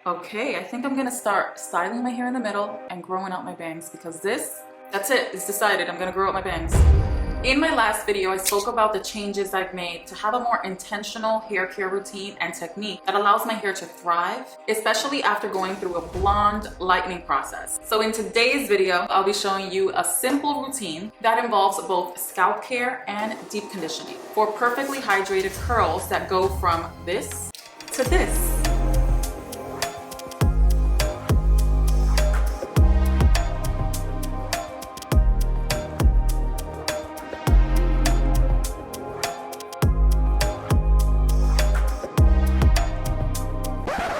Okay, I think I'm gonna start styling my hair in the middle and growing out my bangs because that's it, it's decided. I'm gonna grow out my bangs. In my last video, I spoke about the changes I've made to have a more intentional hair care routine and technique that allows my hair to thrive, especially after going through a blonde lightening process. So in today's video, I'll be showing you a simple routine that involves both scalp care and deep conditioning for perfectly hydrated curls that go from this to this.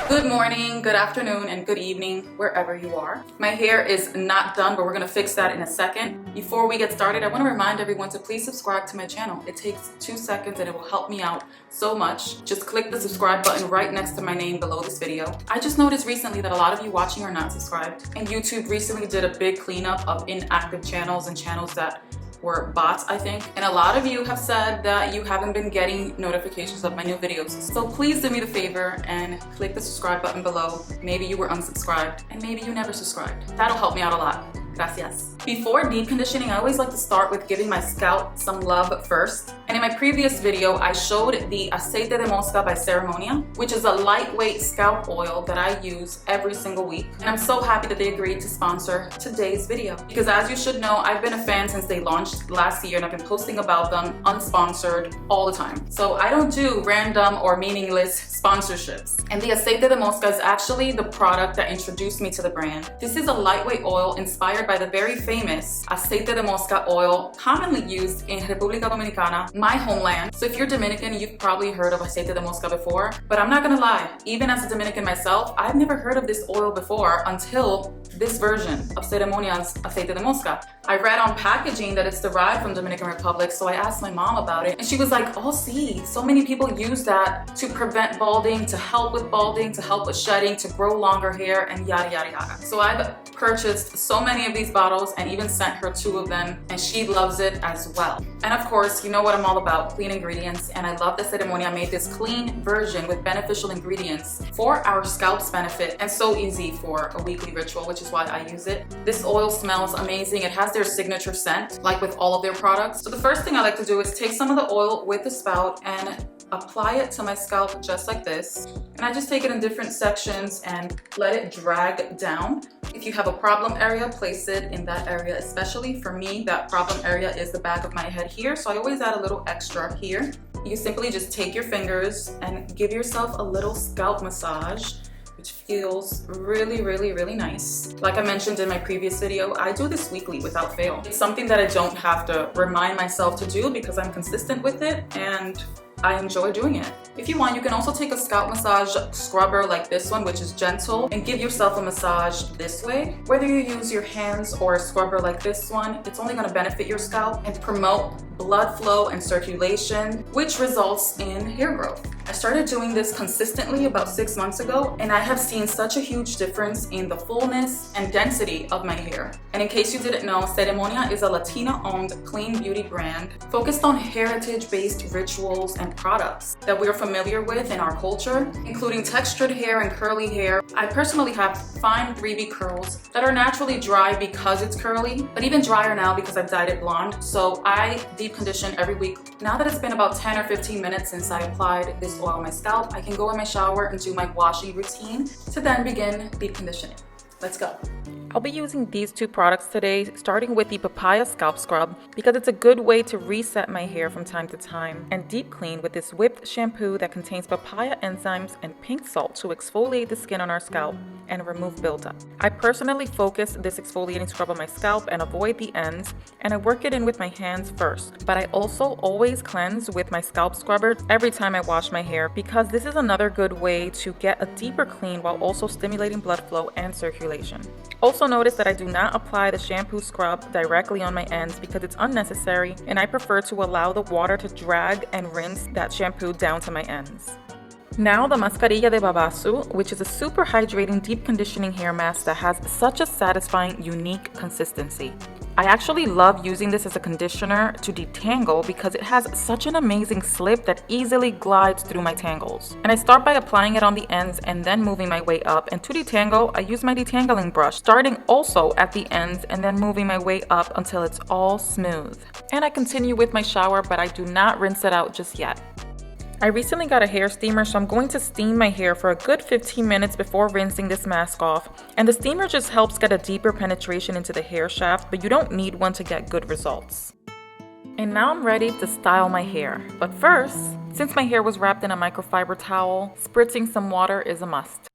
Good morning, good afternoon, and good evening, wherever you are. My hair is not done, but we're gonna fix that in a second. Before we get started, I wanna remind everyone to please subscribe to my channel. It takes 2 seconds and it will help me out so much. Just click the subscribe button right next to my name below this video. I just noticed recently that a lot of you watching are not subscribed, and YouTube recently did a big cleanup of inactive channels and channels that were bots, I think. And a lot of you have said that you haven't been getting notifications of my new videos. So please do me the favor and click the subscribe button below. Maybe you were unsubscribed and maybe you never subscribed. That'll help me out a lot. Gracias. Before deep conditioning, I always like to start with giving my scalp some love first. And in my previous video, I showed the Aceite de Moska by Ceremonia, which is a lightweight scalp oil that I use every single week. And I'm so happy that they agreed to sponsor today's video. Because as you should know, I've been a fan since they launched last year and I've been posting about them unsponsored all the time. So I don't do random or meaningless sponsorships. And the Aceite de Moska is actually the product that introduced me to the brand. This is a lightweight oil inspired by the very famous Aceite de Moska oil commonly used in República Dominicana, my homeland. So if you're Dominican, you've probably heard of Aceite de Moska before, but I'm not gonna lie, even as a Dominican myself, I've never heard of this oil before until this version of Ceremonia's Aceite de Moska. I read on packaging that it's derived from Dominican Republic, so I asked my mom about it and she was like, oh see, so many people use that to prevent balding, to help with balding, to help with shedding, to grow longer hair, and yada yada yada. So I've purchased so many of these bottles and even sent her 2 of them, and she loves it as well. And of course, you know what I'm all about, clean ingredients, and I love that Ceremonia made this clean version with beneficial ingredients for our scalp's benefit and so easy for a weekly ritual, which is why I use it. This oil smells amazing. It has their signature scent, like with all of their products. So the first thing I like to do is take some of the oil with the spout and apply it to my scalp just like this. And I just take it in different sections and let it drag down. If you have a problem area, place it in that area. Especially for me, that problem area is the back of my head here. So I always add a little extra here. You simply just take your fingers and give yourself a little scalp massage, which feels really, really, really nice. Like I mentioned in my previous video, I do this weekly without fail. It's something that I don't have to remind myself to do because I'm consistent with it and I enjoy doing it. If you want, you can also take a scalp massage scrubber like this one, which is gentle, and give yourself a massage this way. Whether you use your hands or a scrubber like this one, it's only gonna benefit your scalp and promote blood flow and circulation, which results in hair growth. I started doing this consistently about 6 months ago, and I have seen such a huge difference in the fullness and density of my hair. And in case you didn't know, Ceremonia is a Latina-owned clean beauty brand focused on heritage-based rituals and products that we are familiar with in our culture, including textured hair and curly hair. I personally have fine 3B curls that are naturally dry because it's curly, but even drier now because I've dyed it blonde. So I deep condition every week. Now that it's been about 10 or 15 minutes since I applied this oil on my scalp, I can go in my shower and do my washing routine to then begin deep conditioning. Let's go. I'll be using these 2 products today, starting with the Papaya Scalp Scrub because it's a good way to reset my hair from time to time, and deep clean with this whipped shampoo that contains papaya enzymes and pink salt to exfoliate the skin on our scalp and remove buildup. I personally focus this exfoliating scrub on my scalp and avoid the ends, and I work it in with my hands first, but I also always cleanse with my scalp scrubber every time I wash my hair because this is another good way to get a deeper clean while also stimulating blood flow and circulation. Also notice that I do not apply the shampoo scrub directly on my ends because it's unnecessary, and I prefer to allow the water to drag and rinse that shampoo down to my ends. Now the Mascarilla de Babassu, which is a super hydrating deep conditioning hair mask that has such a satisfying, unique consistency. I actually love using this as a conditioner to detangle because it has such an amazing slip that easily glides through my tangles. And I start by applying it on the ends and then moving my way up. And to detangle, I use my detangling brush, starting also at the ends and then moving my way up until it's all smooth. And I continue with my shower, but I do not rinse it out just yet. I recently got a hair steamer, so I'm going to steam my hair for a good 15 minutes before rinsing this mask off. And the steamer just helps get a deeper penetration into the hair shaft, but you don't need one to get good results. And now I'm ready to style my hair. But first, since my hair was wrapped in a microfiber towel, spritzing some water is a must.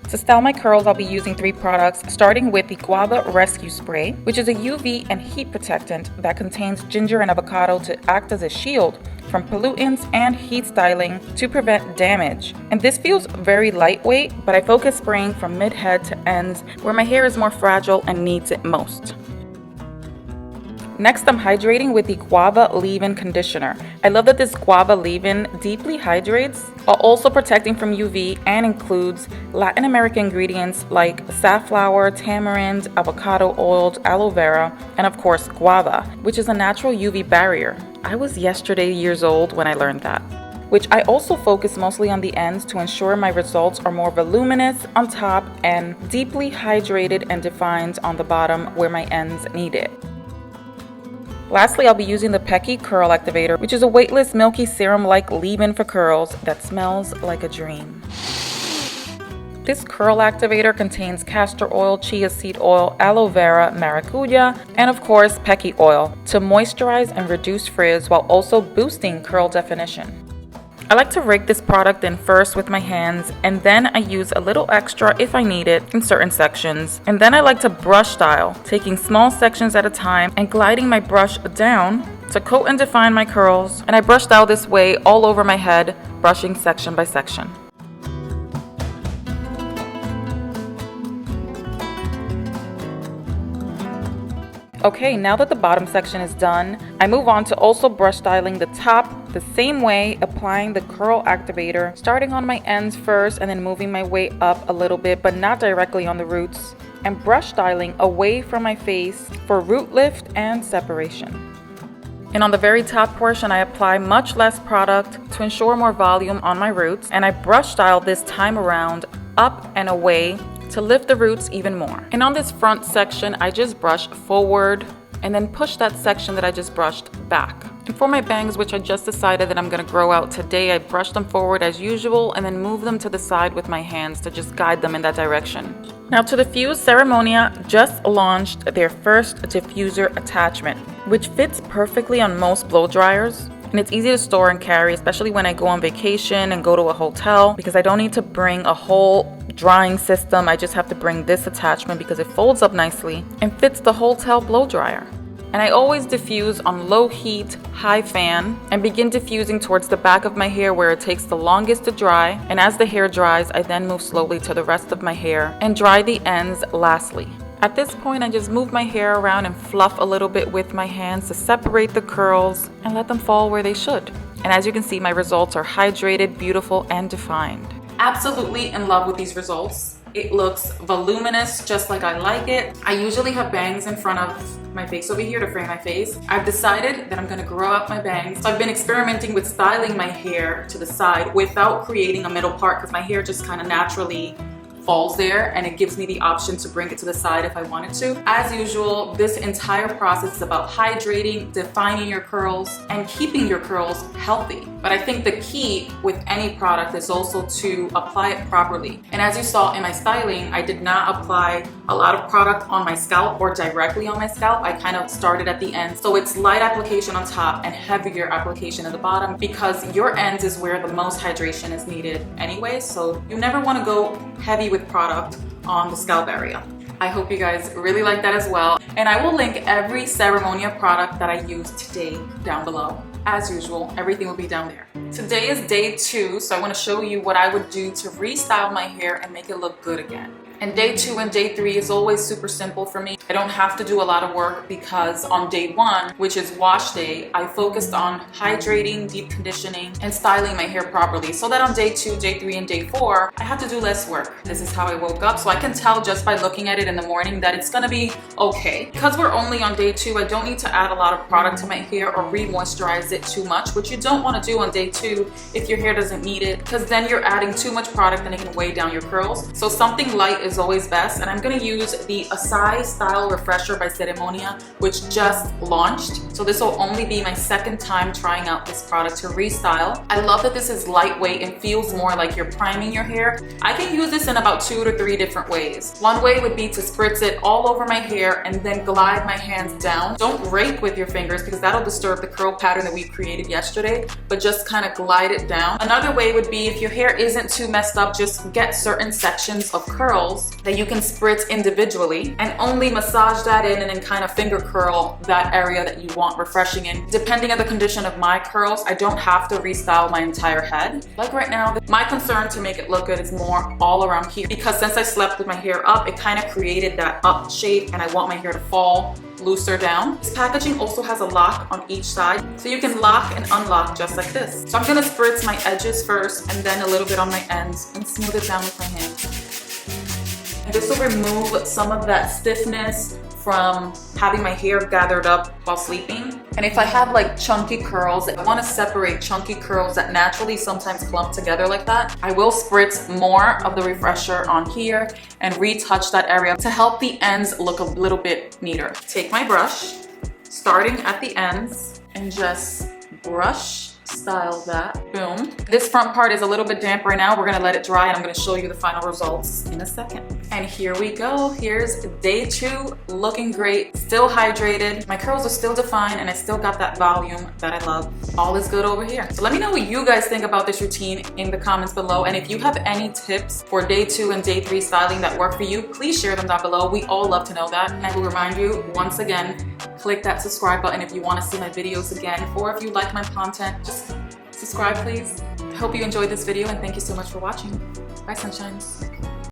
To style my curls, I'll be using 3 products, starting with the Guava Rescue Spray, which is a UV and heat protectant that contains ginger and avocado to act as a shield from pollutants and heat styling to prevent damage. And this feels very lightweight, but I focus spraying from mid-head to ends where my hair is more fragile and needs it most. Next, I'm hydrating with the Guava Leave-in Conditioner. I love that this Guava Leave-in deeply hydrates while also protecting from UV and includes Latin American ingredients like safflower, tamarind, avocado oils, aloe vera, and of course guava, which is a natural UV barrier. I was yesterday years old when I learned that. Which I also focus mostly on the ends to ensure my results are more voluminous on top and deeply hydrated and defined on the bottom where my ends need it. Lastly, I'll be using the Pequi Curl Activator, which is a weightless milky serum-like leave-in for curls that smells like a dream. This curl activator contains castor oil, chia seed oil, aloe vera, maracuja, and of course Pecky oil to moisturize and reduce frizz while also boosting curl definition. I like to rake this product in first with my hands, and then I use a little extra if I need it in certain sections. And then I like to brush style, taking small sections at a time and gliding my brush down to coat and define my curls. And I brush style this way all over my head, brushing section by section. Okay, now that the bottom section is done, I move on to also brush styling the top the same way, applying the curl activator, starting on my ends first and then moving my way up a little bit, but not directly on the roots, and brush styling away from my face for root lift and separation. And on the very top portion, I apply much less product to ensure more volume on my roots, and I brush style this time around up and away to lift the roots even more. And on this front section, I just brush forward and then push that section that I just brushed back. And for my bangs, which I just decided that I'm gonna grow out today, I brush them forward as usual and then move them to the side with my hands to just guide them in that direction. Now to diffuse, Ceremonia just launched their first diffuser attachment, which fits perfectly on most blow dryers. And it's easy to store and carry, especially when I go on vacation and go to a hotel, because I don't need to bring a whole drying system. I just have to bring this attachment because it folds up nicely and fits the hotel blow dryer. And I always diffuse on low heat, high fan, and begin diffusing towards the back of my hair where it takes the longest to dry. And as the hair dries, I then move slowly to the rest of my hair and dry the ends lastly. At this point, I just move my hair around and fluff a little bit with my hands to separate the curls and let them fall where they should. And as you can see, my results are hydrated, beautiful, and defined. Absolutely in love with these results. It looks voluminous, just like I like it. I usually have bangs in front of my face over here to frame my face. I've decided that I'm gonna grow out my bangs. So I've been experimenting with styling my hair to the side without creating a middle part because my hair just kind of naturally falls there, and it gives me the option to bring it to the side if I wanted to. As usual, this entire process is about hydrating, defining your curls, and keeping your curls healthy. But I think the key with any product is also to apply it properly. And as you saw in my styling, I did not apply a lot of product on my scalp or directly on my scalp. I kind of started at the end. So it's light application on top and heavier application at the bottom because your ends is where the most hydration is needed anyway. So you never want to go heavy with product on the scalp area. I hope you guys really like that as well. And I will link every Ceremonia product that I used today down below. As usual, everything will be down there. Today is day 2, so I want to show you what I would do to restyle my hair and make it look good again. And day 2 and day 3 is always super simple for me. I don't have to do a lot of work because on day 1, which is wash day, I focused on hydrating, deep conditioning, and styling my hair properly, so that on day 2, day 3, and day 4, I have to do less work. This is how I woke up, so I can tell just by looking at it in the morning that it's gonna be okay. Because we're only on day 2, I don't need to add a lot of product to my hair or re-moisturize it too much, which you don't want to do on day 2 if your hair doesn't need it, because then you're adding too much product and it can weigh down your curls. So something light is always best, and I'm going to use the Acai Style Refresher by Ceremonia, which just launched. So this will only be my second time trying out this product to restyle. I love that this is lightweight and feels more like you're priming your hair. I can use this in about 2 to 3 different ways. One way would be to spritz it all over my hair and then glide my hands down. Don't rake with your fingers because that'll disturb the curl pattern that we created yesterday, but just kind of glide it down. Another way would be, if your hair isn't too messed up, just get certain sections of curls that you can spritz individually and only massage that in and then kind of finger curl that area that you want refreshing in. Depending on the condition of my curls, I don't have to restyle my entire head. Like right now, my concern to make it look good is more all around here, because since I slept with my hair up, it kind of created that up shape and I want my hair to fall looser down. This packaging also has a lock on each side, so you can lock and unlock just like this. So I'm gonna spritz my edges first and then a little bit on my ends and smooth it down with my hand. And this will remove some of that stiffness from having my hair gathered up while sleeping. And if I have like chunky curls, I want to separate chunky curls that naturally sometimes clump together like that, I will spritz more of the refresher on here and retouch that area to help the ends look a little bit neater. Take my brush, starting at the ends, and just brush style that. Boom. This front part is a little bit damp right now. We're gonna let it dry and I'm gonna show you the final results in a second. And here we go. Here's day 2, looking great, still hydrated. My curls are still defined and I still got that volume that I love. All is good over here. So let me know what you guys think about this routine in the comments below. And if you have any tips for day 2 and day 3 styling that work for you, please share them down below. We all love to know that. And I will remind you once again, click that subscribe button if you want to see my videos again, or if you like my content, just subscribe please. I hope you enjoyed this video and thank you so much for watching. Bye sunshines.